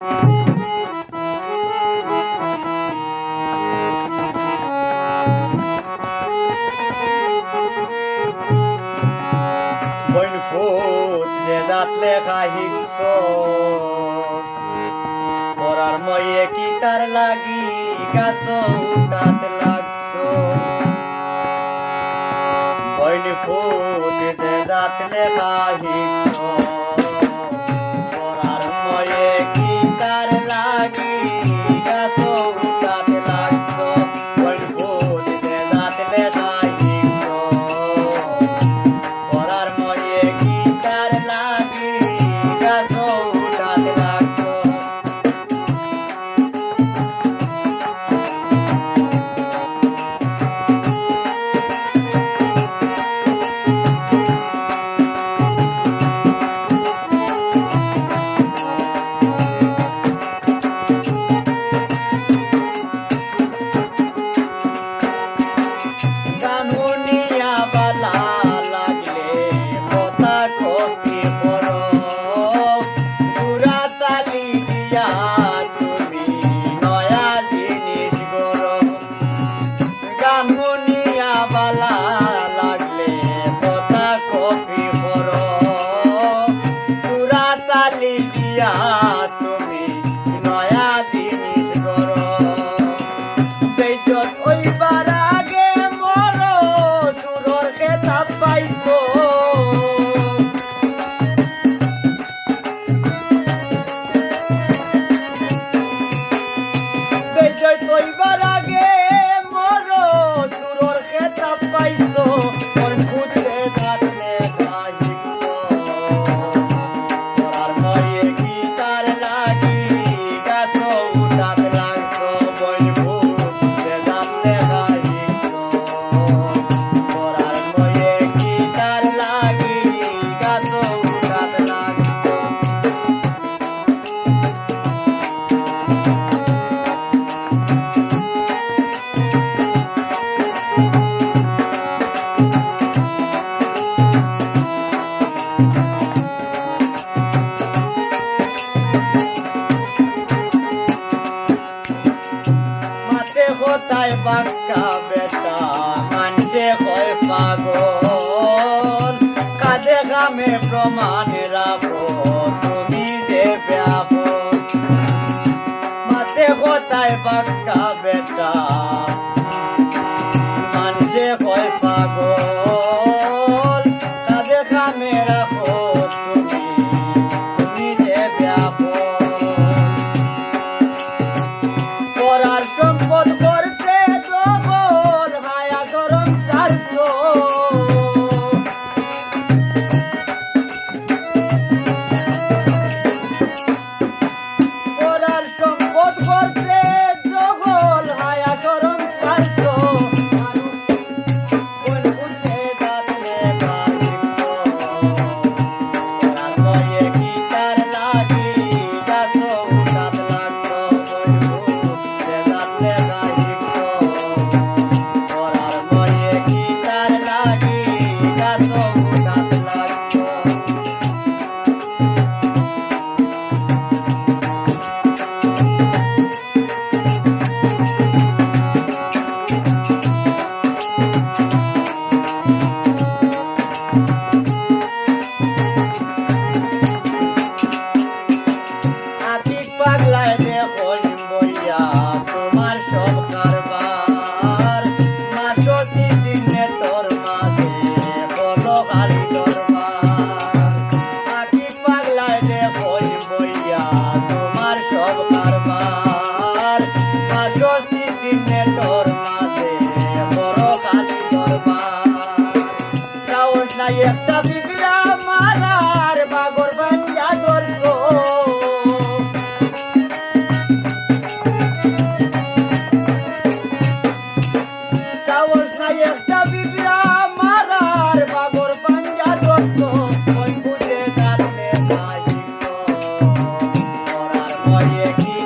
বইন ফুট যে দাঁত লেখা হিংস পড়ার ময়ে কি তার লাগি গাছ উঠাত লাগছ বইন ফুট যে দাঁত লেখা হিংস পড়ার ময়ে কি তার লাগি গাছ উঠাত লাগছ বইন ফুট যে দাঁত লেখা হিংস পড়ার ময়ে কি তার লাগি গাছ উঠাত লাগছ গানুনিয়া বালা লাগলে কথা কপি পড়ো পুরা তালি দিয়া তুমি নয়া জিনিস গড়ো গানুনিয়া বালা লাগলে কথা কপি পড়ো পুরা তালি দিয়া তুমি নয়া জিনিস গড়ো বেজত ওইবার আগে মরো চুরোর খেতাব পাইছো বেজত ওইবার আগে মরো চুরোর খেতাব পাইছো ওর খুঁজে থাকলে কাহিছো পড়ার ময়ে কি তার লাগি গাছ উঠাত লাগছো বই ফুটে দাঁত লেখা হিংস পড়ার ময়ে কি তার লাগি গাছ উঠাত লাগছো মাঠে কোথায় বাক্কা বেটা মানছে হয় পাগল কাজে কামে প্রমাণ রাখো তুমি যে ব্যাপক মাঠে কোথায় বাক্কা বেটা মানছে হয় পাগল কাজে কামে রাখো তুমি যে ব্যাপক পরার সম্পদ করতে জবল হায়া গরম চারত পরার সম্পদ করতে জবল হায়া গরম চারত কোন বুঝে দাঁতলে বাড়িত পরার ময়ে কি তার লাগি গাছ উঠাত লাগছ পড়ার ময়ে কি তার লাগি গাছ উঠাত লাগছ আতিক পাগলায় দেখো বইয়া তোমার সব কারবার মাসতি দিনে তোর মাঝে বলো খালি দরবার আতিক পাগলায় দেখো বইয়া তোমার সব কারবার মাসতি দিনে তোর মাঝে বড় খালি দরবার সাহস নাই একটা বিবিরা মারার বাগর বাঞ্জা ধরছো সাহস নাই একটা বিবিরা মারার বাগর বাঞ্জা ধরছো ওই বুঝে থাকলে কাহিছো পড়ার ময়ে কি